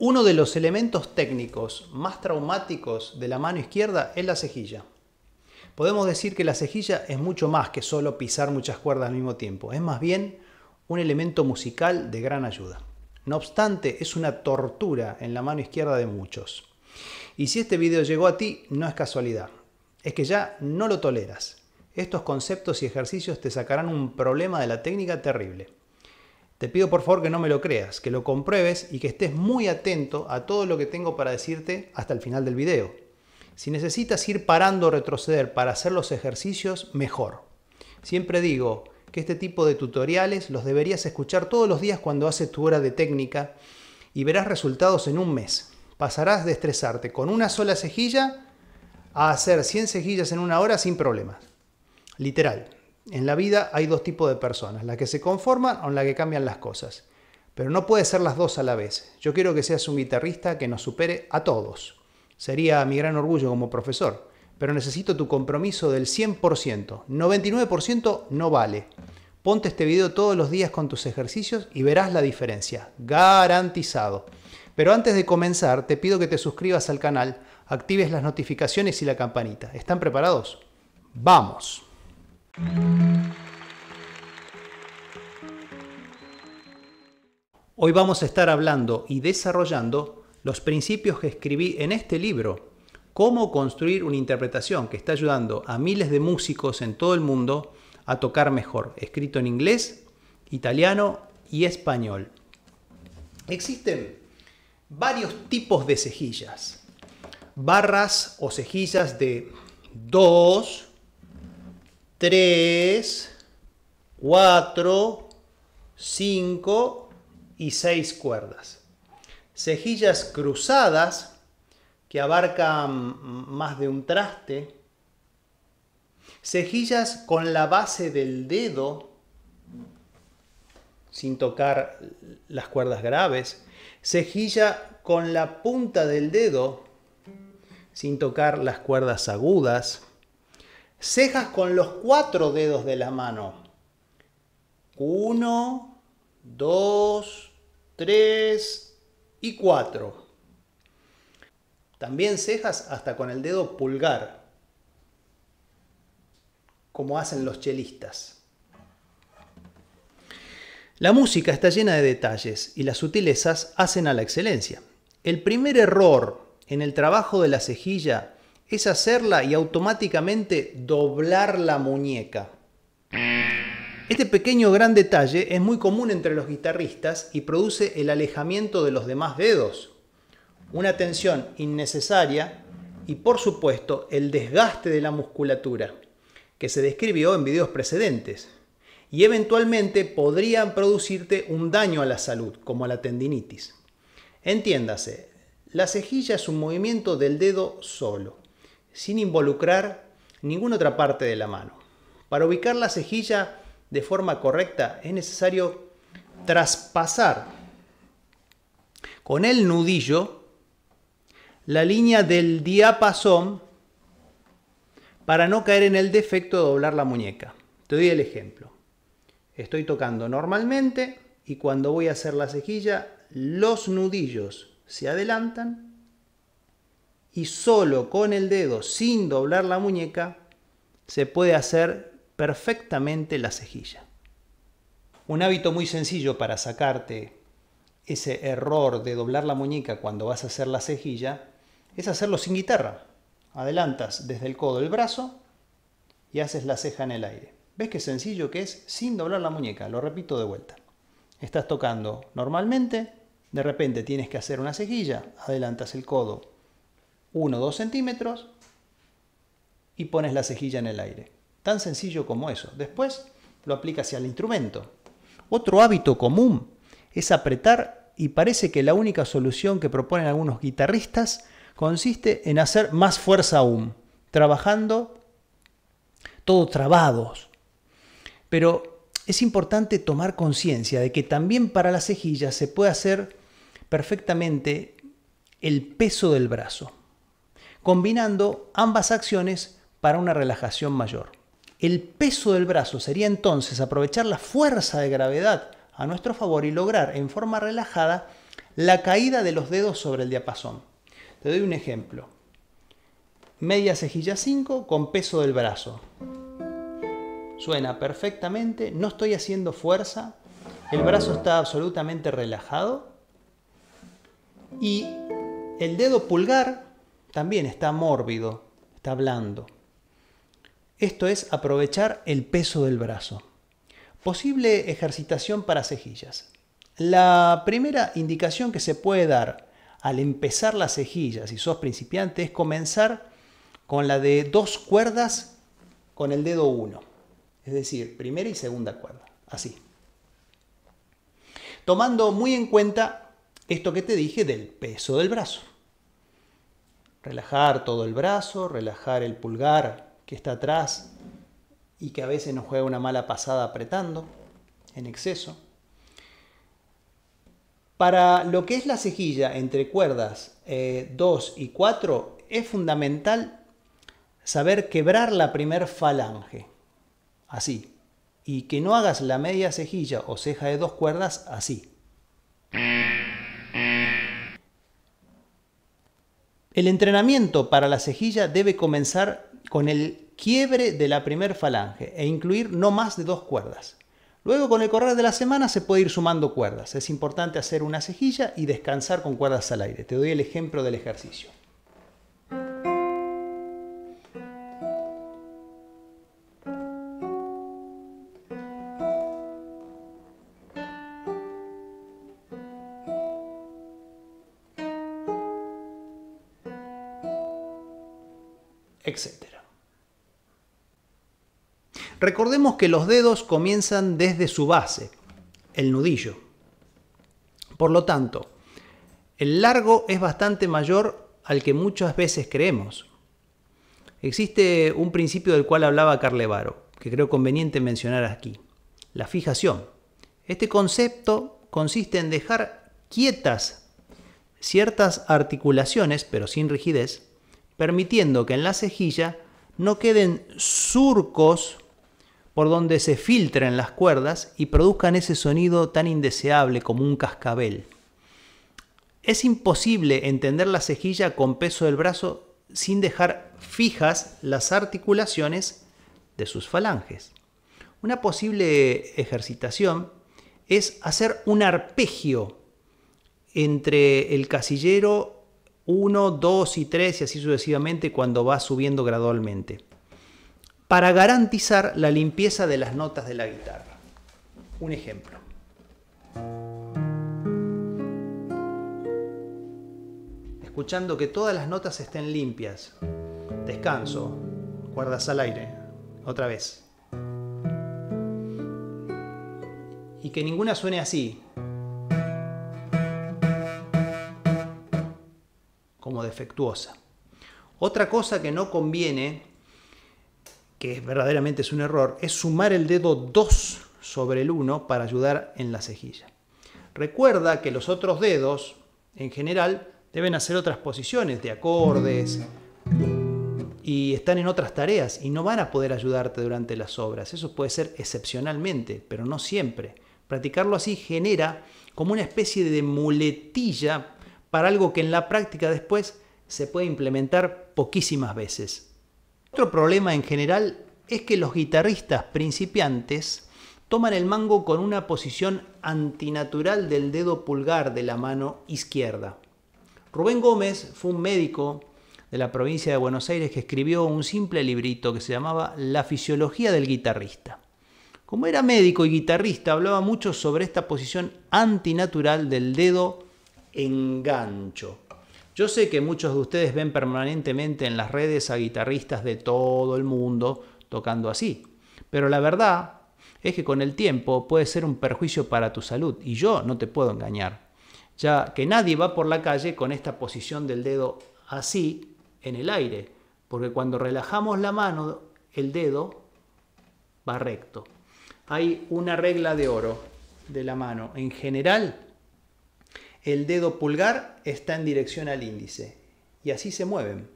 Uno de los elementos técnicos más traumáticos de la mano izquierda es la cejilla. Podemos decir que la cejilla es mucho más que solo pisar muchas cuerdas al mismo tiempo. Es más bien un elemento musical de gran ayuda. No obstante, es una tortura en la mano izquierda de muchos. Y si este video llegó a ti, no es casualidad. Es que ya no lo toleras. Estos conceptos y ejercicios te sacarán un problema de la técnica terrible. Te pido por favor que no me lo creas, que lo compruebes y que estés muy atento a todo lo que tengo para decirte hasta el final del video. Si necesitas ir parando o retroceder para hacer los ejercicios, mejor. Siempre digo que este tipo de tutoriales los deberías escuchar todos los días cuando haces tu hora de técnica y verás resultados en un mes. Pasarás de estresarte con una sola cejilla a hacer 100 cejillas en una hora sin problemas. Literal. En la vida hay dos tipos de personas, las que se conforman o las que cambian las cosas. Pero no puede ser las dos a la vez. Yo quiero que seas un guitarrista que nos supere a todos. Sería mi gran orgullo como profesor. Pero necesito tu compromiso del 100%. 99% no vale. Ponte este video todos los días con tus ejercicios y verás la diferencia. Garantizado. Pero antes de comenzar, te pido que te suscribas al canal, actives las notificaciones y la campanita. ¿Están preparados? ¡Vamos! Hoy vamos a estar hablando y desarrollando los principios que escribí en este libro, Cómo construir una interpretación, que está ayudando a miles de músicos en todo el mundo a tocar mejor, escrito en inglés, italiano y español. Existen varios tipos de cejillas, barras o cejillas de 2, 3, 4, 5 y 6 cuerdas. Cejillas cruzadas que abarcan más de un traste. Cejillas con la base del dedo sin tocar las cuerdas graves. Cejilla con la punta del dedo sin tocar las cuerdas agudas. Cejas con los 4 dedos de la mano. 1, 2, 3 y 4. También cejas hasta con el dedo pulgar, como hacen los chelistas. La música está llena de detalles y las sutilezas hacen a la excelencia. El primer error en el trabajo de la cejilla es hacerla y automáticamente doblar la muñeca. Este pequeño gran detalle es muy común entre los guitarristas y produce el alejamiento de los demás dedos, una tensión innecesaria y por supuesto el desgaste de la musculatura, que se describió en videos precedentes, y eventualmente podrían producirte un daño a la salud, como la tendinitis. Entiéndase, la cejilla es un movimiento del dedo solo, sin involucrar ninguna otra parte de la mano. Para ubicar la cejilla de forma correcta es necesario traspasar con el nudillo la línea del diapasón para no caer en el defecto de doblar la muñeca. Te doy el ejemplo. Estoy tocando normalmente y cuando voy a hacer la cejilla, los nudillos se adelantan y solo con el dedo, sin doblar la muñeca, se puede hacer perfectamente la cejilla. Un hábito muy sencillo para sacarte ese error de doblar la muñeca cuando vas a hacer la cejilla es hacerlo sin guitarra. Adelantas desde el codo el brazo y haces la ceja en el aire. ¿Ves qué sencillo que es sin doblar la muñeca? Lo repito de vuelta. Estás tocando normalmente, de repente tienes que hacer una cejilla, adelantas el codo 1 o 2 centímetros y pones la cejilla en el aire. Tan sencillo como eso. Después lo aplicas hacia el instrumento. Otro hábito común es apretar y parece que la única solución que proponen algunos guitarristas consiste en hacer más fuerza aún, trabajando todos trabados. Pero es importante tomar conciencia de que también para la cejilla se puede hacer perfectamente el peso del brazo, combinando ambas acciones para una relajación mayor. El peso del brazo sería entonces aprovechar la fuerza de gravedad a nuestro favor y lograr en forma relajada la caída de los dedos sobre el diapasón. Te doy un ejemplo. Media cejilla 5 con peso del brazo. Suena perfectamente, no estoy haciendo fuerza, el brazo está absolutamente relajado y el dedo pulgar también está mórbido, está blando. Esto es aprovechar el peso del brazo. Posible ejercitación para cejillas. La primera indicación que se puede dar al empezar las cejillas, si sos principiante, es comenzar con la de 2 cuerdas con el dedo 1. Es decir, primera y segunda cuerda, así. Tomando muy en cuenta esto que te dije del peso del brazo. Relajar todo el brazo, relajar el pulgar que está atrás y que a veces nos juega una mala pasada apretando en exceso. Para lo que es la cejilla entre cuerdas 2 y 4 es fundamental saber quebrar la primer falange. Así. Y que no hagas la media cejilla o ceja de 2 cuerdas así. El entrenamiento para la cejilla debe comenzar con el quiebre de la primer falange e incluir no más de 2 cuerdas. Luego, con el correr de la semana, se puede ir sumando cuerdas. Es importante hacer una cejilla y descansar con cuerdas al aire. Te doy el ejemplo del ejercicio. Etcétera. Recordemos que los dedos comienzan desde su base, el nudillo. Por lo tanto, el largo es bastante mayor al que muchas veces creemos. Existe un principio del cual hablaba Carlevaro, que creo conveniente mencionar aquí, la fijación. Este concepto consiste en dejar quietas ciertas articulaciones, pero sin rigidez, permitiendo que en la cejilla no queden surcos por donde se filtren las cuerdas y produzcan ese sonido tan indeseable como un cascabel. Es imposible entender la cejilla con peso del brazo sin dejar fijas las articulaciones de sus falanges. Una posible ejercitación es hacer un arpegio entre el casillero 1, 2 y 3 y así sucesivamente cuando va subiendo gradualmente, para garantizar la limpieza de las notas de la guitarra. Un ejemplo. Escuchando que todas las notas estén limpias. Descanso. Cuerdas al aire. Otra vez. Y que ninguna suene así, como defectuosa. Otra cosa que no conviene, que verdaderamente es un error, es sumar el dedo 2 sobre el 1 para ayudar en la cejilla. Recuerda que los otros dedos, en general, deben hacer otras posiciones de acordes y están en otras tareas y no van a poder ayudarte durante las obras. Eso puede ser excepcionalmente, pero no siempre. Practicarlo así genera como una especie de muletilla para algo que en la práctica después se puede implementar poquísimas veces. Otro problema en general es que los guitarristas principiantes toman el mango con una posición antinatural del dedo pulgar de la mano izquierda. Rubén Gómez fue un médico de la provincia de Buenos Aires que escribió un simple librito que se llamaba La fisiología del guitarrista. Como era médico y guitarrista, hablaba mucho sobre esta posición antinatural del dedo engancho. Yo sé que muchos de ustedes ven permanentemente en las redes a guitarristas de todo el mundo tocando así, pero la verdad es que con el tiempo puede ser un perjuicio para tu salud y yo no te puedo engañar, ya que nadie va por la calle con esta posición del dedo así en el aire, porque cuando relajamos la mano el dedo va recto. Hay una regla de oro de la mano. En general, el dedo pulgar está en dirección al índice y así se mueven.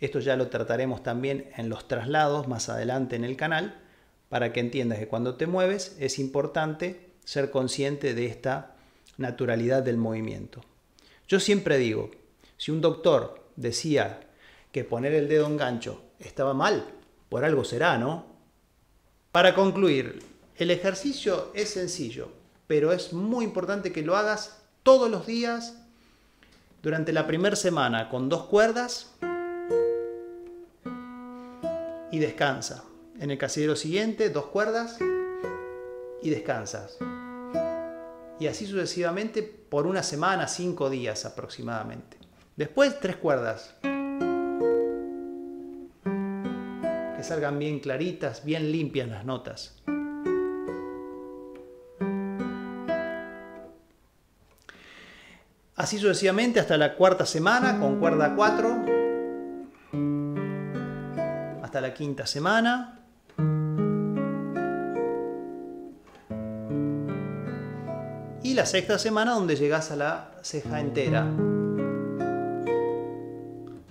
Esto ya lo trataremos también en los traslados más adelante en el canal para que entiendas que cuando te mueves es importante ser consciente de esta naturalidad del movimiento. Yo siempre digo, si un doctor decía que poner el dedo en gancho estaba mal, por algo será, ¿no? Para concluir, el ejercicio es sencillo, pero es muy importante que lo hagas todos los días durante la primera semana con 2 cuerdas y descansa. En el casillero siguiente, 2 cuerdas y descansas. Y así sucesivamente por una semana, 5 días aproximadamente. Después 3 cuerdas. Que salgan bien claritas, bien limpias las notas. Así sucesivamente hasta la 4ª semana con cuerda 4. Hasta la 5ª semana. Y la 6ª semana donde llegas a la ceja entera.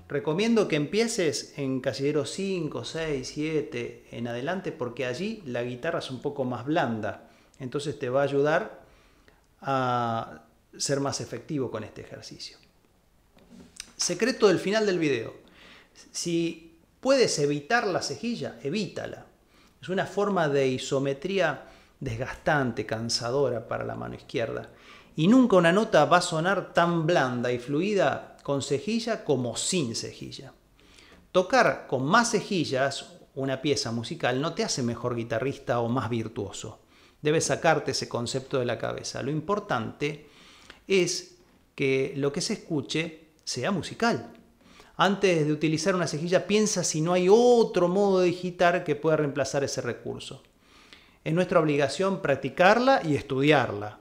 Recomiendo que empieces en casillero 5, 6, 7 en adelante porque allí la guitarra es un poco más blanda. Entonces te va a ayudar a ser más efectivo con este ejercicio. Secreto del final del video. Si puedes evitar la cejilla, evítala. Es una forma de isometría desgastante, cansadora para la mano izquierda. Y nunca una nota va a sonar tan blanda y fluida con cejilla como sin cejilla. Tocar con más cejillas una pieza musical no te hace mejor guitarrista o más virtuoso. Debes sacarte ese concepto de la cabeza. Lo importante es que lo que se escuche sea musical. Antes de utilizar una cejilla, piensa si no hay otro modo de digitar que pueda reemplazar ese recurso. Es nuestra obligación practicarla y estudiarla,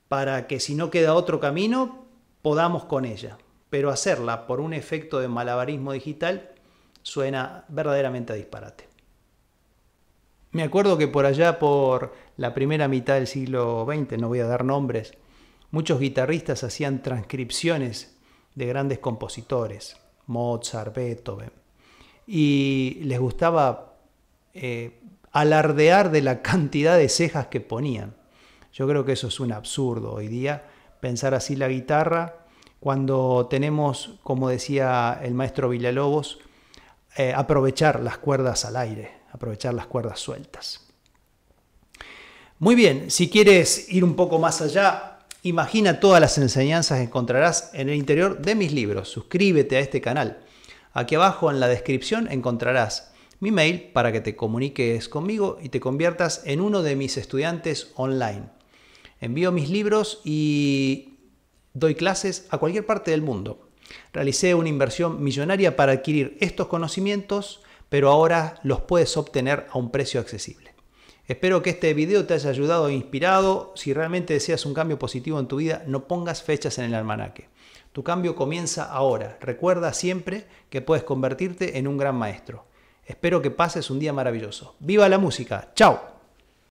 para que si no queda otro camino, podamos con ella. Pero hacerla por un efecto de malabarismo digital suena verdaderamente a disparate. Me acuerdo que por allá, por la primera mitad del siglo XX, no voy a dar nombres, muchos guitarristas hacían transcripciones de grandes compositores, Mozart, Beethoven, y les gustaba alardear de la cantidad de cejas que ponían. Yo creo que eso es un absurdo hoy día, pensar así la guitarra, cuando tenemos, como decía el maestro Villalobos, aprovechar las cuerdas al aire, aprovechar las cuerdas sueltas. Muy bien, si quieres ir un poco más allá, imagina todas las enseñanzas que encontrarás en el interior de mis libros. Suscríbete a este canal. Aquí abajo en la descripción encontrarás mi mail para que te comuniques conmigo y te conviertas en uno de mis estudiantes online. Envío mis libros y doy clases a cualquier parte del mundo. Realicé una inversión millonaria para adquirir estos conocimientos, pero ahora los puedes obtener a un precio accesible. Espero que este video te haya ayudado e inspirado. Si realmente deseas un cambio positivo en tu vida, no pongas fechas en el almanaque. Tu cambio comienza ahora. Recuerda siempre que puedes convertirte en un gran maestro. Espero que pases un día maravilloso. ¡Viva la música! ¡Chao!